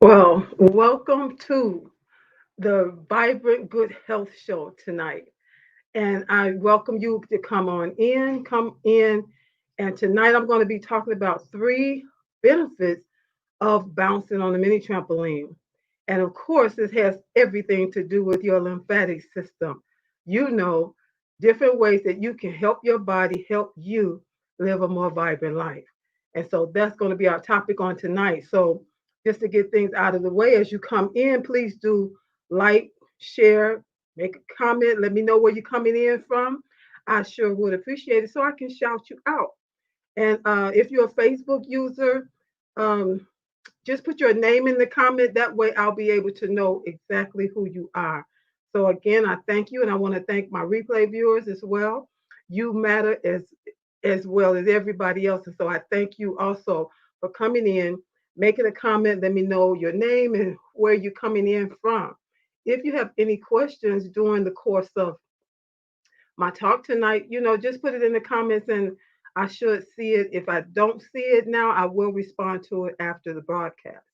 Well, welcome to the Vibrant Good Health Show tonight. And I welcome you to come in. And tonight I'm going to be talking about three benefits of bouncing on a mini trampoline. And of course, this has everything to do with your lymphatic system. You know, different ways that you can help your body help you live a more vibrant life. And so that's going to be our topic on tonight. So, just to get things out of the way, as you come in, please do like, share, make a comment. Let me know where you're coming in from. I sure would appreciate it so I can shout you out. And if you're a Facebook user, um, just put your name in the comment. That way I'll be able to know exactly who you are. So again, I thank you and I want to thank my replay viewers as well. You matter as well as everybody else. And so I thank you also for coming in, making a comment. Let me know your name and where you're coming in from. If you have any questions during the course of my talk tonight, just put it in the comments and I should see it. If I don't see it now, I will respond to it after the broadcast.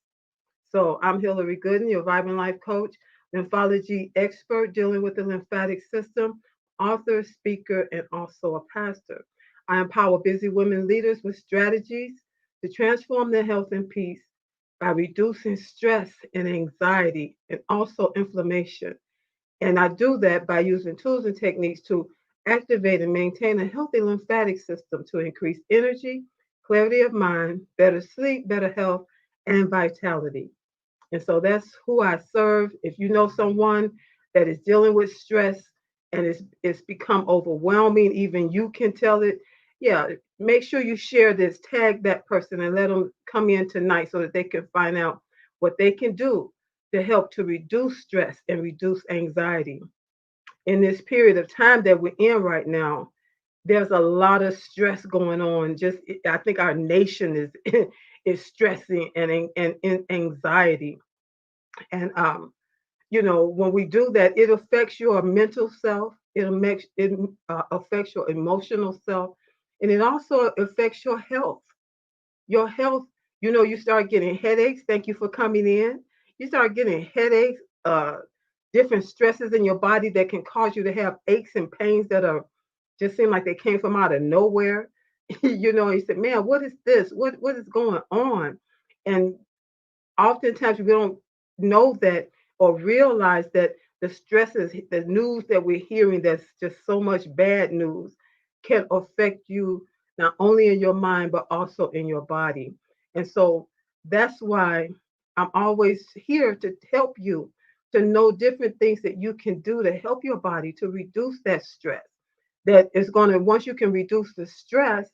So I'm Hillary Gooden, your Vibrant Life Coach, lymphology expert dealing with the lymphatic system, author, speaker, and also a pastor. I empower busy women leaders with strategies to transform their health and peace by reducing stress and anxiety and also inflammation. And I do that by using tools and techniques to activate and maintain a healthy lymphatic system to increase energy, clarity of mind, better sleep, better health, and vitality. And so that's who I serve. If you know someone that is dealing with stress and it's become overwhelming, even you can tell it, yeah, make sure you share this, tag that person and let them come in tonight so that they can find out what they can do to help to reduce stress and reduce anxiety. In this period of time that we're in right now, there's a lot of stress going on. Just I think our nation is is stressing and anxiety. And when we do that, it affects your mental self. It affects your emotional self, and it also affects your health. Your health. You start getting headaches. Thank you for coming in. You start getting headaches, different stresses in your body that can cause you to have aches and pains that are just seem like they came from out of nowhere. You said, "Man, what is this? What is going on?" And oftentimes we don't know that or realize that the stresses, the news that we're hearing that's just so much bad news can affect you not only in your mind but also in your body. And so that's why I'm always here to help you to know different things that you can do to help your body to reduce that stress. That is going to, once you can reduce the stress,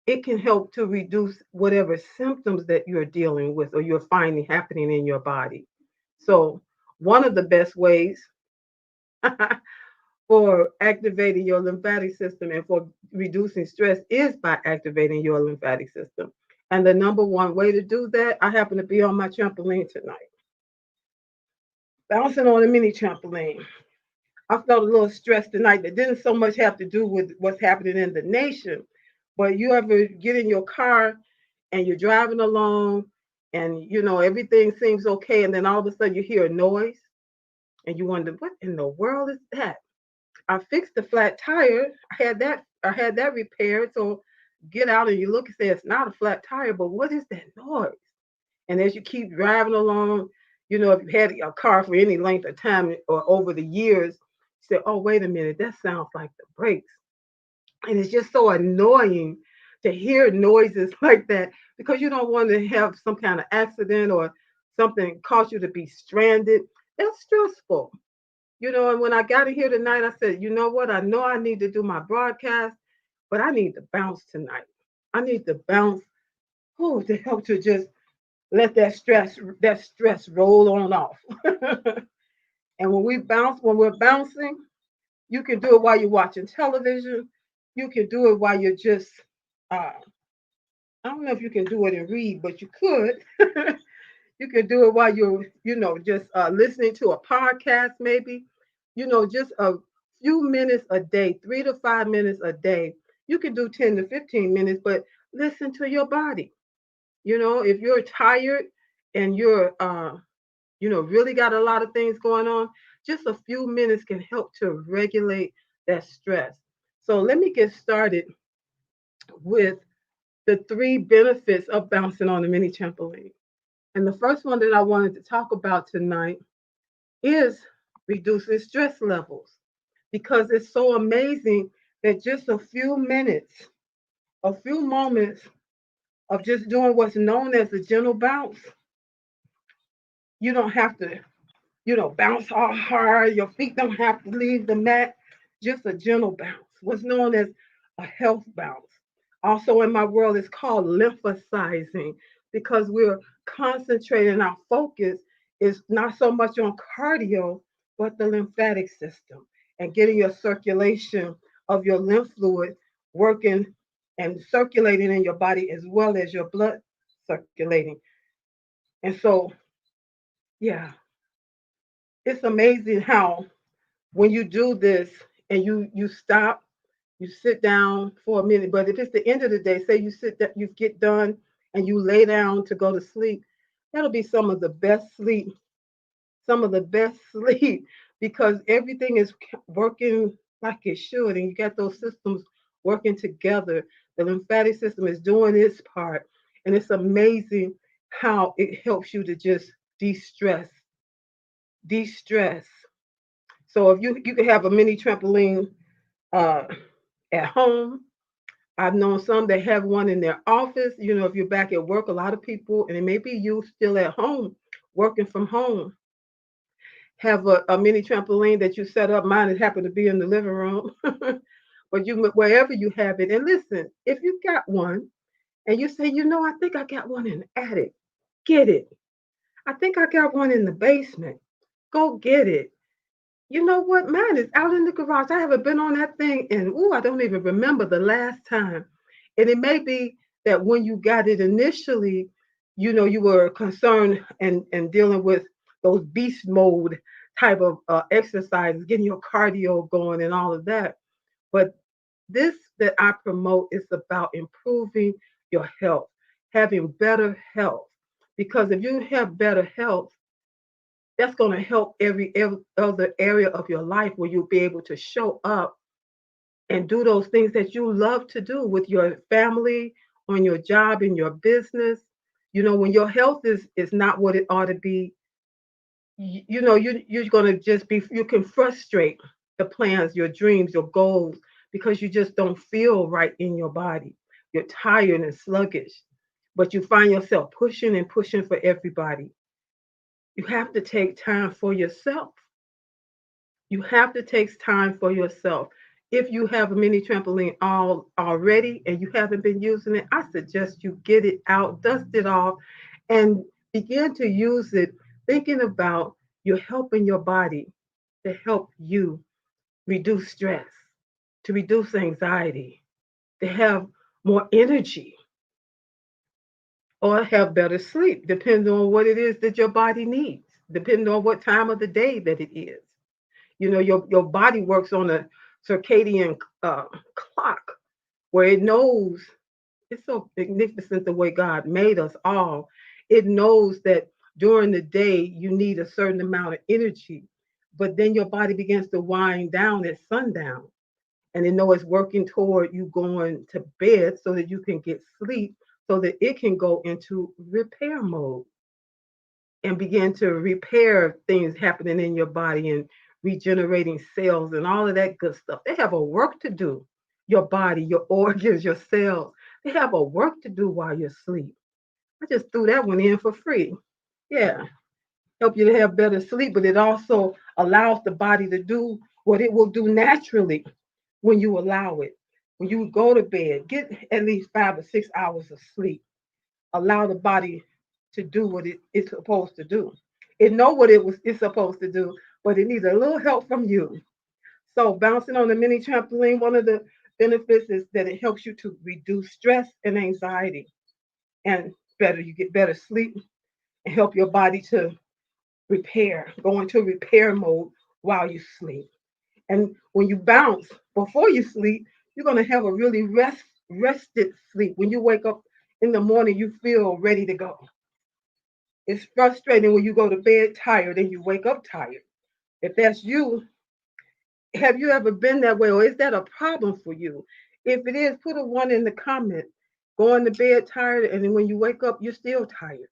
it can help to reduce whatever symptoms that you're dealing with or you're finding happening in your body. So, one of the best ways for activating your lymphatic system and for reducing stress is by activating your lymphatic system. And the number one way to do that, I happen to be on my trampoline tonight, bouncing on a mini trampoline. I felt a little stressed tonight that didn't so much have to do with what's happening in the nation, but you ever get in your car and you're driving along and everything seems okay and then all of a sudden you hear a noise and you wonder what in the world is that. I fixed the flat tire. I had that repaired. So get out and you look and say it's not a flat tire, but what is that noise? And as you keep driving along, if you've had a car for any length of time or over the years, you say, oh, wait a minute, that sounds like the brakes. And it's just so annoying to hear noises like that because you don't want to have some kind of accident or something cause you to be stranded. That's stressful. And when I got in here tonight, I said, you know what? I know I need to do my broadcast, but I need to bounce tonight. I need to bounce to help to just let that stress roll on off. And when we're bouncing, you can do it while you're watching television. You can do it while you're just uh, I don't know if you can do it and read, but you could. You can do it while you're, just listening to a podcast, maybe. Just a few minutes a day, 3 to 5 minutes a day. You can do 10 to 15 minutes, but listen to your body. If you're tired and you're really got a lot of things going on, just a few minutes can help to regulate that stress. So let me get started with the three benefits of bouncing on a mini trampoline. And the first one that I wanted to talk about tonight is reducing stress levels, because it's so amazing that just a few minutes, a few moments of just doing what's known as a gentle bounce, you don't have to bounce all hard. Your feet don't have to leave the mat. Just a gentle bounce, what's known as a health bounce. Also in my world, it's called lymphocyzing, because we're concentrating, our focus is not so much on cardio, but the lymphatic system and getting your circulation of your lymph fluid working and circulating in your body as well as your blood circulating. And so, yeah, it's amazing how when you do this and you stop, you sit down for a minute. But if it's the end of the day, say you sit that you get done and you lay down to go to sleep, that'll be some of the best sleep, because everything is working like it should, and you got those systems working together. The lymphatic system is doing its part, and it's amazing how it helps you to just de-stress, de-stress. So if you can have a mini trampoline uh, at home. I've known some that have one in their office. If you're back at work, a lot of people, and it may be you still at home, working from home, have a mini trampoline that you set up. Mine has happened to be in the living room, but wherever you have it. And listen, if you got one and you say, I think I got one in the attic, get it. I think I got one in the basement. Go get it. You know what? Mine is out in the garage. I haven't been on that thing, and I don't even remember the last time. And it may be that when you got it initially, you were concerned and dealing with those beast mode type of exercises, getting your cardio going and all of that. But this that I promote is about improving your health, having better health. Because if you have better health, that's going to help every other area of your life, where you'll be able to show up and do those things that you love to do with your family, on your job, in your business. When your health is not what it ought to be, you're going to just be, you can frustrate the plans, your dreams, your goals, because you just don't feel right in your body. You're tired and sluggish, but you find yourself pushing and pushing for everybody. You have to take time for yourself. You have to take time for yourself. If you have a mini trampoline already and you haven't been using it, I suggest you get it out, dust it off, and begin to use it, thinking about you're helping your body to help you reduce stress, to reduce anxiety, to have more energy, or have better sleep, depending on what it is that your body needs, depending on what time of the day that it is. Your body works on a circadian clock, where it knows. It's so magnificent the way God made us all. It knows that during the day you need a certain amount of energy, but then your body begins to wind down at sundown, and it know it's working toward you going to bed so that you can get sleep, so that it can go into repair mode and begin to repair things happening in your body and regenerating cells and all of that good stuff. They have a work to do. Your body, your organs, your cells, they have a work to do while you're asleep. I just threw that one in for free. Yeah, help you to have better sleep, but it also allows the body to do what it will do naturally when you allow it. When you go to bed, get at least 5 or 6 hours of sleep. Allow the body to do what it's supposed to do. It know what it's supposed to do, but it needs a little help from you. So bouncing on the mini trampoline, one of the benefits is that it helps you to reduce stress and anxiety, and you get better sleep, and help your body to go into repair mode while you sleep. And when you bounce before you sleep, you're gonna have a really rested sleep. When you wake up in the morning, you feel ready to go. It's frustrating when you go to bed tired and you wake up tired. If that's you, have you ever been that way, or is that a problem for you? If it is, put a one in the comment. Going to bed tired, and then when you wake up, you're still tired.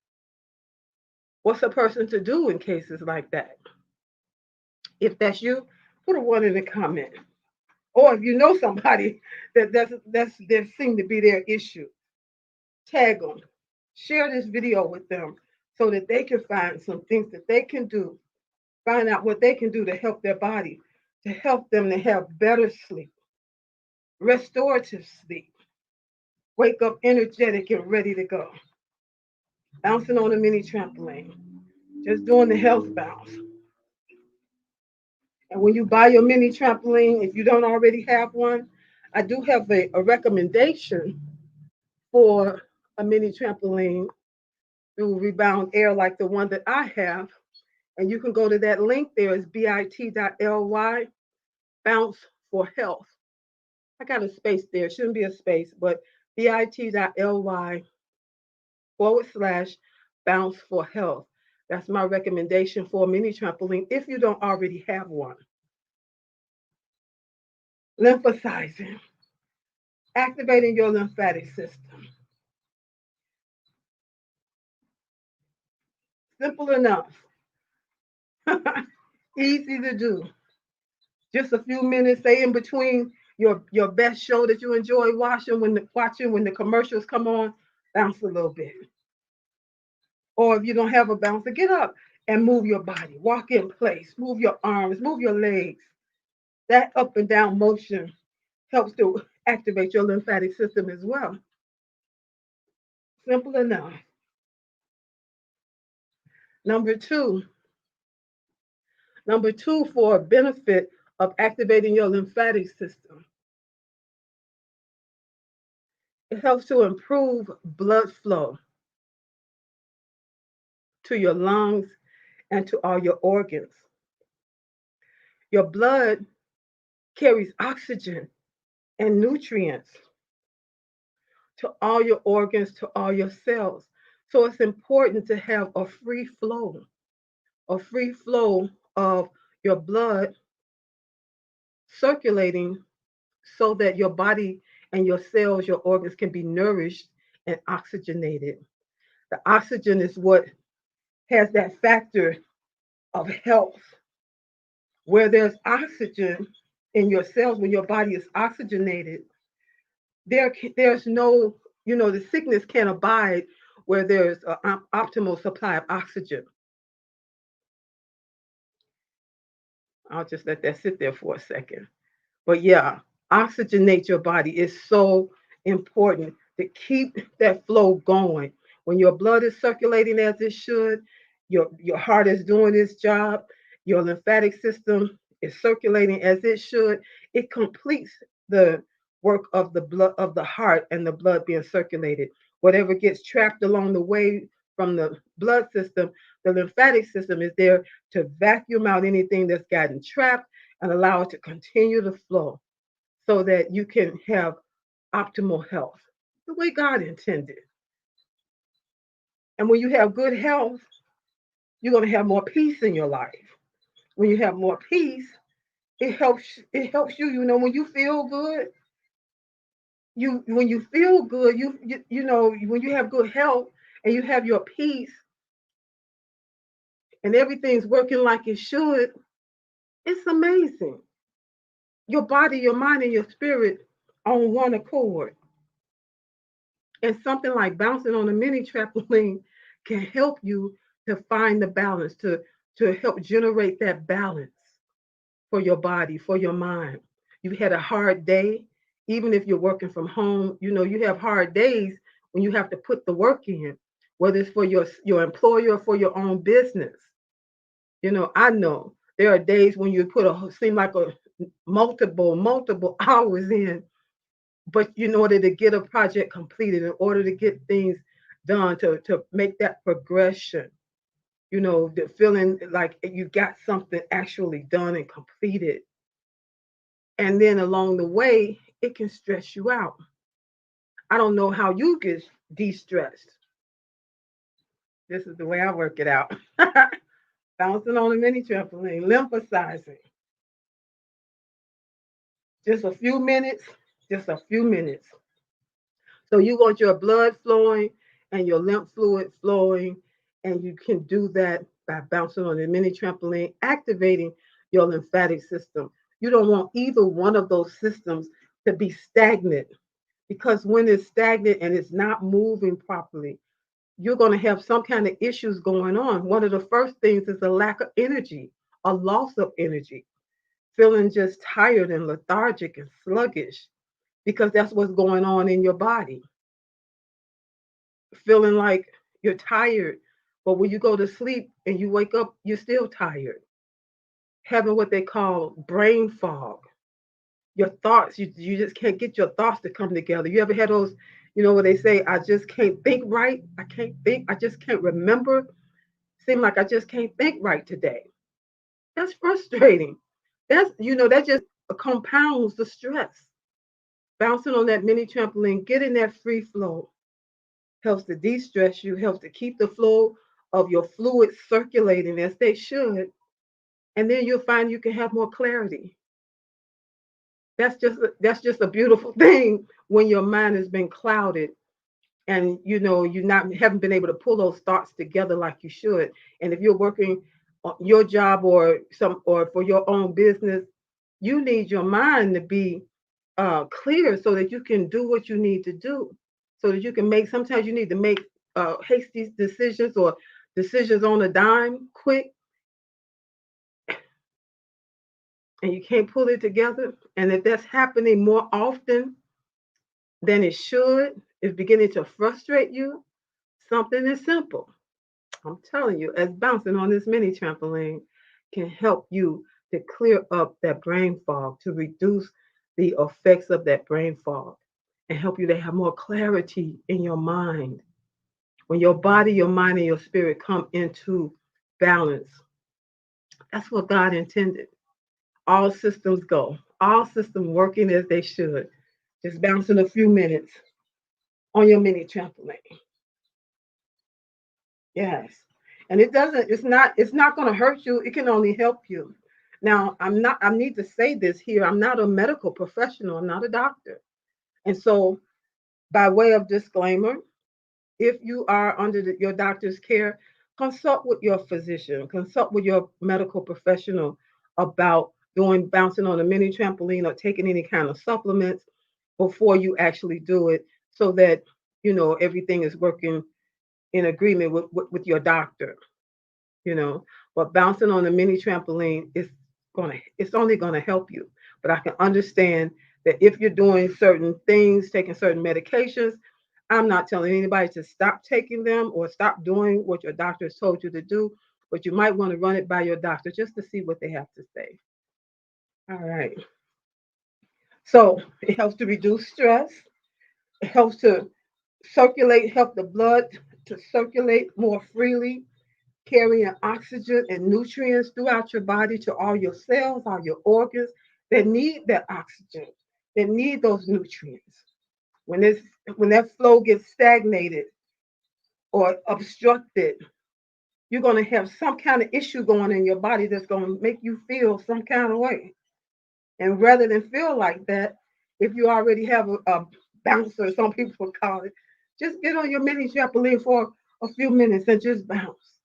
What's a person to do in cases like that? If that's you, put a one in the comment. Or if you know somebody that seems to be their issue, tag them, share this video with them so that they can find some things that they can do, find out what they can do to help their body, to help them to have better sleep, restorative sleep, wake up energetic and ready to go. Bouncing on a mini trampoline, just doing the health bounce. And when you buy your mini trampoline, if you don't already have one, I do have a recommendation for a mini trampoline through Rebound Air like the one that I have. And you can go to that link there. It's bit.ly, bounce for health. I got a space there. It shouldn't be a space, but bit.ly / bounce for health. That's my recommendation for a mini trampoline if you don't already have one. Lymphocyzing, activating your lymphatic system. Simple enough, easy to do. Just a few minutes, say in between your best show that you enjoy watching when the commercials come on, bounce a little bit. Or if you don't have a bouncer, get up and move your body, walk in place, move your arms, move your legs. That up and down motion helps to activate your lymphatic system as well. Simple enough. Number two, number two for a benefit of activating your lymphatic system, it helps to improve blood flow to your lungs and to all your organs. Your blood carries oxygen and nutrients to all your organs, to all your cells. So it's important to have a free flow of your blood circulating so that your body and your cells, your organs can be nourished and oxygenated. The oxygen is what has that factor of health. Where there's oxygen in your cells, when your body is oxygenated, there's no, the sickness can't abide where there's an optimal supply of oxygen. I'll just let that sit there for a second. But yeah, oxygenate your body is so important to keep that flow going. When your blood is circulating as it should, your heart is doing its job, your lymphatic system is circulating as it should, it completes the work of the blood of the heart and the blood being circulated. Whatever gets trapped along the way from the blood system, the lymphatic system is there to vacuum out anything that's gotten trapped and allow it to continue to flow so that you can have optimal health the way God intended. And when you have good health, you're going to have more peace in your life. When you have more peace, it helps you, when you feel good, when you feel good, when you have good health and you have your peace and everything's working like it should, it's amazing. Your body, your mind, and your spirit on one accord. And something like bouncing on a mini trampoline can help you to find the balance, to help generate that balance for your body, for your mind. You've had a hard day, even if you're working from home, you have hard days when you have to put the work in, whether it's for your employer or for your own business. I know there are days when you seem like a multiple hours in, but in order to get a project completed, in order to get things done, to make that progression, the feeling like you got something actually done and completed. And then along the way, it can stress you out. I don't know how you get de-stressed, This is the way I work it out. Bouncing on a mini trampoline, lymphocyzing. Just a few minutes, just a few minutes. So you want your blood flowing and your lymph fluid flowing, and you can do that by bouncing on a mini trampoline, activating your lymphatic system. You don't want either one of those systems to be stagnant because when it's stagnant and it's not moving properly, you're going to have some kind of issues going on. One of the first things is a lack of energy, a loss of energy, feeling just tired and lethargic and sluggish because that's what's going on in your body. Feeling like you're tired, but when you go to sleep and you wake up, you're still tired. Having what they call brain fog. Your thoughts, you just can't get your thoughts to come together. You ever had those, where they say, I just can't think right? I can't think, I just can't remember. Seem like I just can't think right today. That's frustrating. That just compounds the stress. Bouncing on that mini trampoline, getting that free flow helps to de-stress you, helps to keep the flow of your fluids circulating as they should, and then you'll find you can have more clarity. That's just a beautiful thing when your mind has been clouded and you not haven't been able to pull those thoughts together like you should. And if you're working on your job or for your own business, you need your mind to be clear so that you can do what you need to do, so that you can make. Sometimes you need to make hasty decisions or decisions on a dime, quick, and you can't pull it together. And if that's happening more often than it should, is beginning to frustrate you, something is simple. I'm telling you, as bouncing on this mini trampoline can help you to clear up that brain fog, to reduce the effects of that brain fog, and help you to have more clarity in your mind. When your body, your mind, and your spirit come into balance, that's what God intended. All systems go, all systems working as they should. Just bouncing a few minutes on your mini trampoline. Yes. And it's not going to hurt you. It can only help you. Now, I need to say this here. I'm not a medical professional. I'm not a doctor. And so, by way of disclaimer, if you are under your doctor's care, consult with your physician, consult with your medical professional about doing bouncing on a mini trampoline or taking any kind of supplements before you actually do it so that, everything is working in agreement with your doctor, you know. But bouncing on a mini trampoline it's only gonna help you. But I can understand that if you're doing certain things, taking certain medications, I'm not telling anybody to stop taking them or stop doing what your doctor has told you to do, but you might want to run it by your doctor just to see what they have to say. All right. So it helps to reduce stress. It helps to help the blood to circulate more freely, carrying oxygen and nutrients throughout your body to all your cells, all your organs that need that oxygen, that need those nutrients. When this when that flow gets stagnated or obstructed, you're going to have some kind of issue going in your body that's going to make you feel some kind of way. And rather than feel like that, if you already have a bouncer, some people would call it, just get on your mini trampoline for a few minutes and just bounce.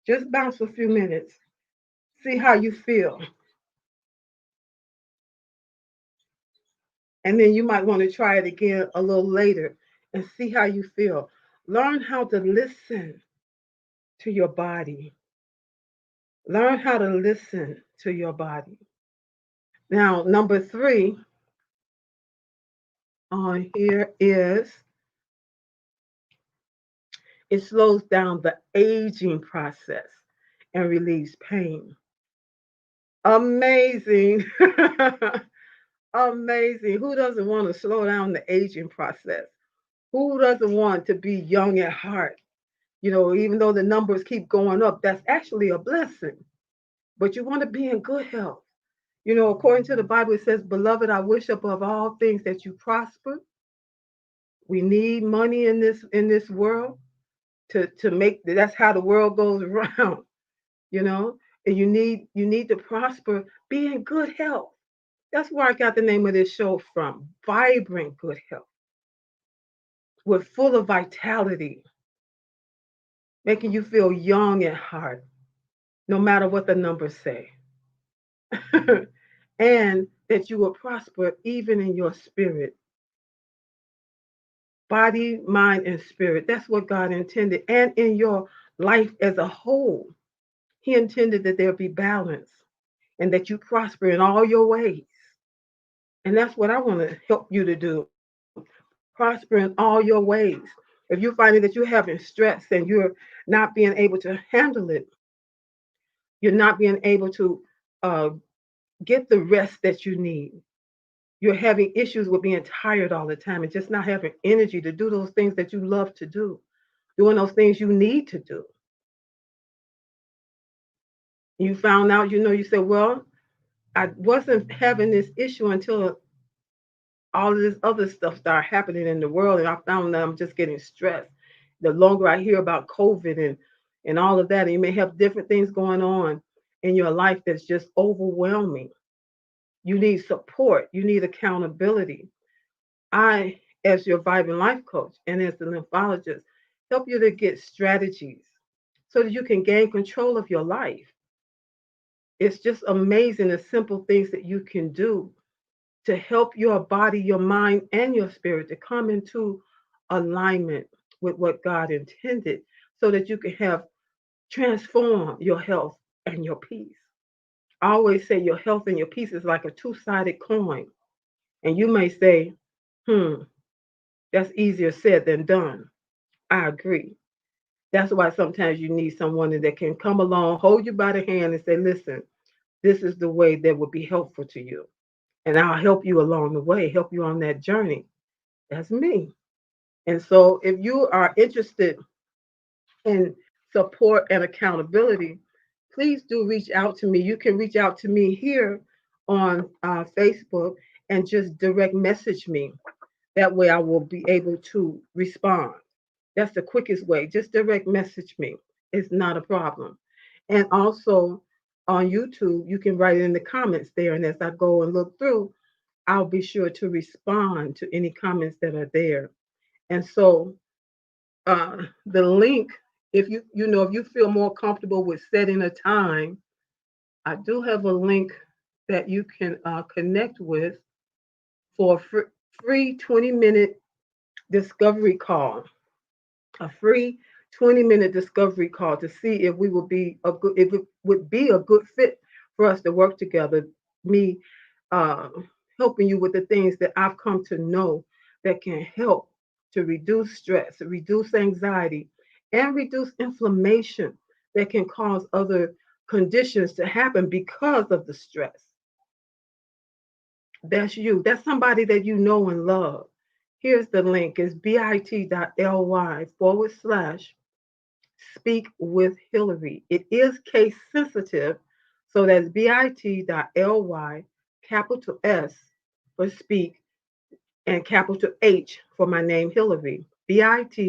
Just bounce a few minutes. See how you feel. And then you might want to try it again a little later and see how you feel. Learn how to listen to your body. Learn how to listen to your body. Now, number 3 on here is it slows down the aging process and relieves pain. Amazing. Amazing. Who doesn't want to slow down the aging process? Who doesn't want to be young at heart? Even though the numbers keep going up, that's actually a blessing. But you want to be in good health. According to the Bible, it says, Beloved, I wish above all things that you prosper. We need money in this world. to make that's how the world goes around, you know. And you need to prosper, be in good health. That's where I got the name of this show from. Vibrant good health. We're full of vitality, making you feel young at heart, no matter what the numbers say. And that you will prosper even in your spirit, body, mind, and spirit. That's what God intended. And in your life as a whole, He intended that there be balance and that you prosper in all your ways. And that's what I want to help you to do, prosper in all your ways. If you're finding that you're having stress and you're not being able to handle it, you're not being able to uh, get the rest that you need. You're having issues with being tired all the time and just not having energy to do those things that you love to do, doing those things you need to do. You found out, you said, well, I wasn't having this issue until all of this other stuff started happening in the world, and I found that I'm just getting stressed. The longer I hear about COVID and all of that, and you may have different things going on in your life that's just overwhelming. You need support. You need accountability. I, as your Vibrant Life Coach and as the lymphologist, help you to get strategies so that you can gain control of your life. It's just amazing the simple things that you can do to help your body, your mind, and your spirit to come into alignment with what God intended so that you can have transform your health and your peace. I always say your health and your peace is like a two-sided coin. And you may say, hmm, that's easier said than done. I agree. That's why sometimes you need someone that can come along, hold you by the hand, and say, listen, this is the way that would be helpful to you. And I'll help you along the way, help you on that journey. That's me. And so if you are interested in support and accountability, please do reach out to me. You can reach out to me here on Facebook and just direct message me. That way I will be able to respond. That's the quickest way. Just direct message me. It's not a problem. And also on YouTube, you can write it in the comments there. And as I go and look through, I'll be sure to respond to any comments that are there. And so uh, the link, if you feel more comfortable with setting a time, I do have a link that you can connect with for a free 20-minute discovery call, a free 20-minute discovery call to see if it would be a good fit for us to work together. Me uh, helping you with the things that I've come to know that can help to reduce stress, reduce anxiety, and reduce inflammation that can cause other conditions to happen because of the stress. That's you. That's somebody that you know and love. Here's the link. It's bit.ly/speak with Hillary. It is case sensitive. So that's bit.ly, capital S for speak, and capital H for my name, Hillary. bit.ly/speak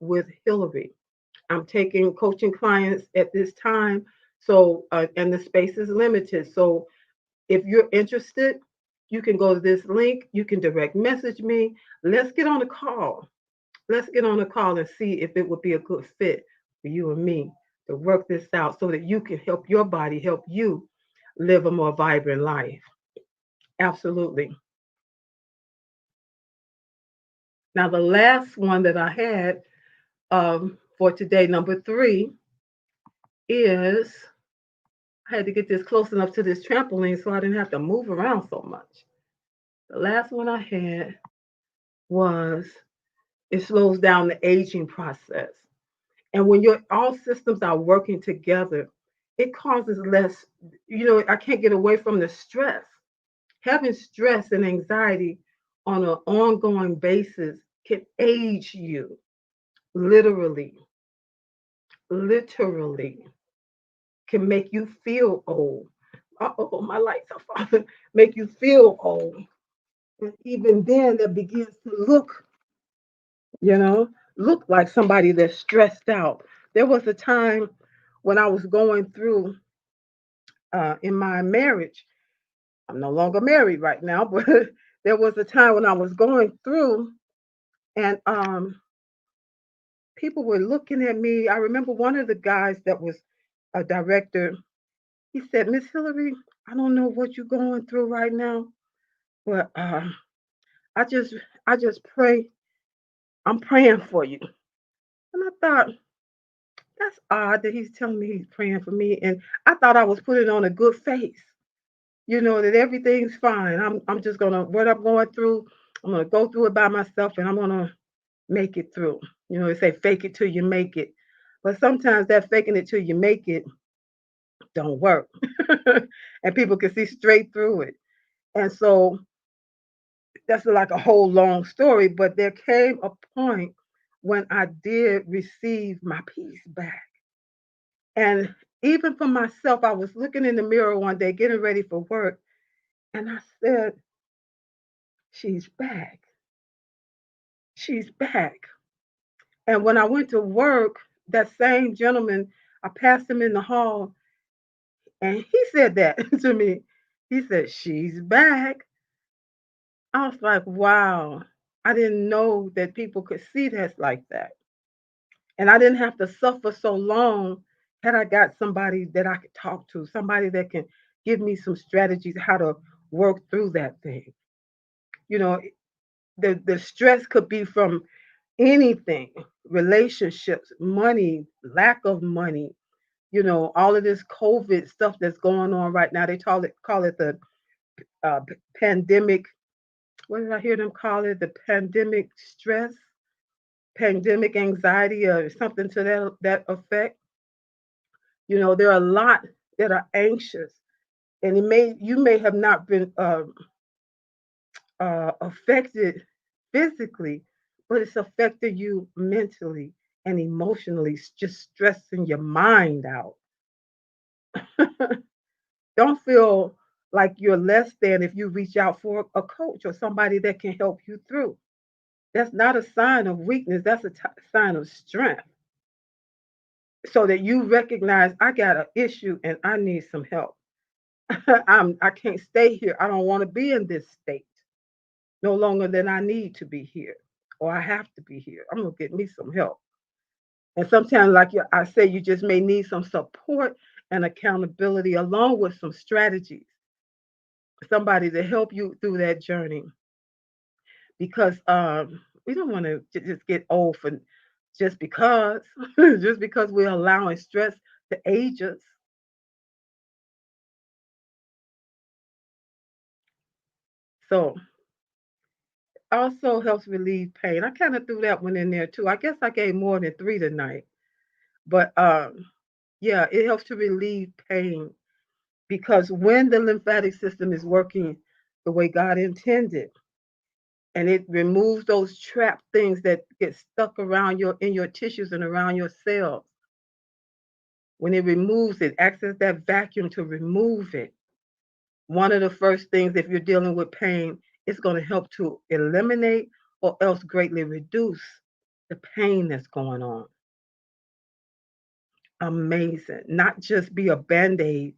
with Hillary. I'm taking coaching clients at this time. So, and the space is limited. So, if you're interested, you can go to this link. You can direct message me. Let's get on a call. Let's get on a call and see if it would be a good fit for you and me to work this out so that you can help your body help you live a more vibrant life. Absolutely. Now, the last one that I had for today, number three, is I had to get this close enough to this trampoline so I didn't have to move around so much. The last one I had was it slows down the aging process. And when your all systems are working together, it causes less, I can't get away from the stress. Having stress and anxiety on an ongoing basis can age you literally, literally can make you feel old. Oh, my lights are falling. Make you feel old. And even then, that begins to look you know, look like somebody that's stressed out. There was a time when I was going through in my marriage. I'm no longer married right now, but there was a time when I was going through, and people were looking at me. I remember one of the guys that was a director. He said, "Miss Hillary, I don't know what you're going through right now, but I just, I just pray. I'm praying for you." And I thought, that's odd that he's telling me he's praying for me. And I thought I was putting on a good face, that everything's fine. I'm just gonna what I'm going through, I'm gonna go through it by myself and I'm gonna make it through. They say fake it till you make it. But sometimes that faking it till you make it don't work. And people can see straight through it. And so that's like a whole long story, but there came a point when I did receive my peace back. And even for myself, I was looking in the mirror one day, getting ready for work, and I said, "She's back. She's back." And when I went to work, that same gentleman, I passed him in the hall, and he said that to me. He said, "She's back." I was like, wow, I didn't know that people could see that like that. And I didn't have to suffer so long had I got somebody that I could talk to, somebody that can give me some strategies how to work through that thing. You know, the stress could be from anything, relationships, money, lack of money, all of this COVID stuff that's going on right now. They call it the pandemic. What did I hear them call it? The pandemic stress, pandemic anxiety, or something to that effect. There are a lot that are anxious, and you may have not been affected physically, but it's affected you mentally and emotionally, just stressing your mind out. Don't feel like you're less than if you reach out for a coach or somebody that can help you through. That's not a sign of weakness, that's a sign of strength. So that you recognize I got an issue and I need some help. I can't stay here. I don't want to be in this state no longer than I need to be here or I have to be here. I'm going to get me some help. And sometimes, like I say, you just may need some support and accountability along with some strategies, somebody to help you through that journey. Because we don't want to just get old for just because, just because we're allowing stress to age us. So also helps relieve pain. I kind of threw that one in there too. I guess I gave more than three tonight, but yeah, it helps to relieve pain because when the lymphatic system is working the way God intended, and it removes those trapped things that get stuck around in your tissues and around your cells. When it removes it, acts as that vacuum to remove it. One of the first things, if you're dealing with pain, it's going to help to eliminate or else greatly reduce the pain that's going on. Amazing. Not just be a band aid,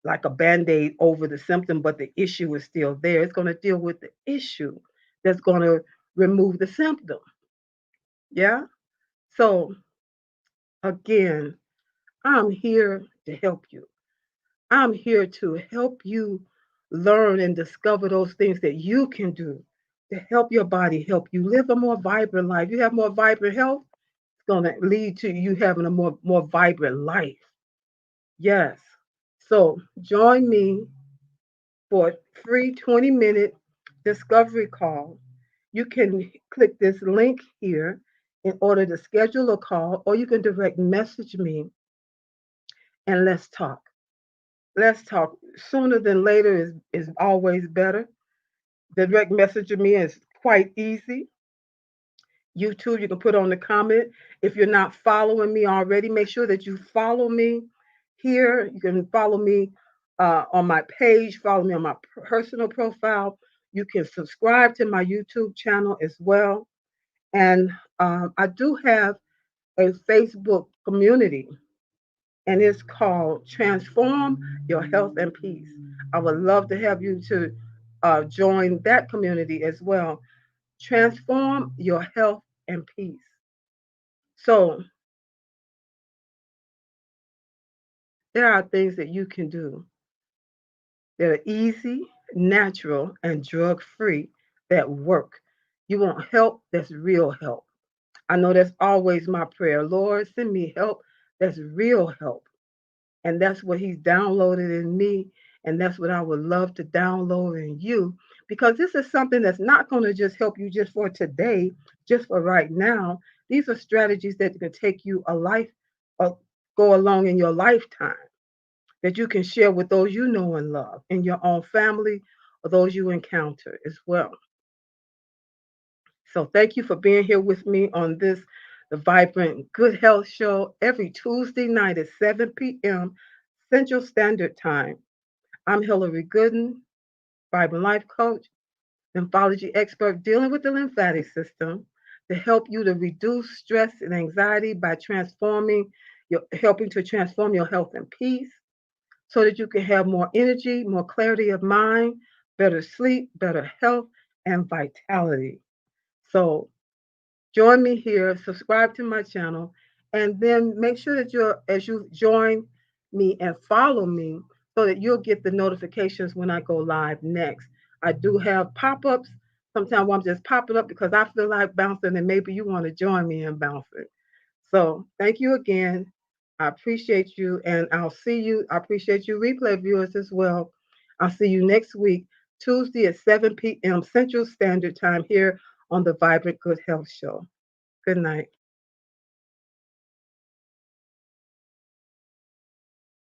like a band aid over the symptom, but the issue is still there. It's going to deal with the issue that's going to remove the symptom. Yeah. So, again, I'm here to help you. I'm here to help you learn and discover those things that you can do to help your body help you live a more vibrant life. You have more vibrant health, it's going to lead to you having a more vibrant life. Yes. So join me for a free 20-minute discovery call. You can click this link here in order to schedule a call, or you can direct message me and let's talk. Let's talk. Sooner than later is always better. Direct message me is quite easy. YouTube, you can put on the comment. If you're not following me already, make sure that you follow me here. You can follow me on my page, follow me on my personal profile. You can subscribe to my YouTube channel as well. And I do have a Facebook community, and it's called Transform Your Health and Peace. I would love to have you to join that community as well. Transform Your Health and Peace. So there are things that you can do that are easy, natural, and drug free that work. You want help that's real help. I know that's always my prayer. Lord, send me help that's real help. And that's what He's downloaded in me. And that's what I would love to download in you. Because this is something that's not going to just help you just for today, just for right now. These are strategies that can take you a life, or go along in your lifetime, that you can share with those you know and love in your own family or those you encounter as well. So thank you for being here with me on this, the Vibrant Good Health Show, every Tuesday night at 7 p.m. Central Standard Time. I'm Hillary Gooden, Vibrant Life Coach, lymphology expert dealing with the lymphatic system to help you to reduce stress and anxiety by helping to transform your health and peace so that you can have more energy, more clarity of mind, better sleep, better health, and vitality. So join me here, subscribe to my channel, and then make sure that as you join me and follow me so that you'll get the notifications when I go live next. I do have pop-ups. Sometimes I'm just popping up because I feel like bouncing and maybe you want to join me in bouncing. So thank you again. I appreciate you and I'll see you. I appreciate you replay viewers as well. I'll see you next week, Tuesday at 7 p.m. Central Standard Time here on the Vibrant Good Health Show. Good night.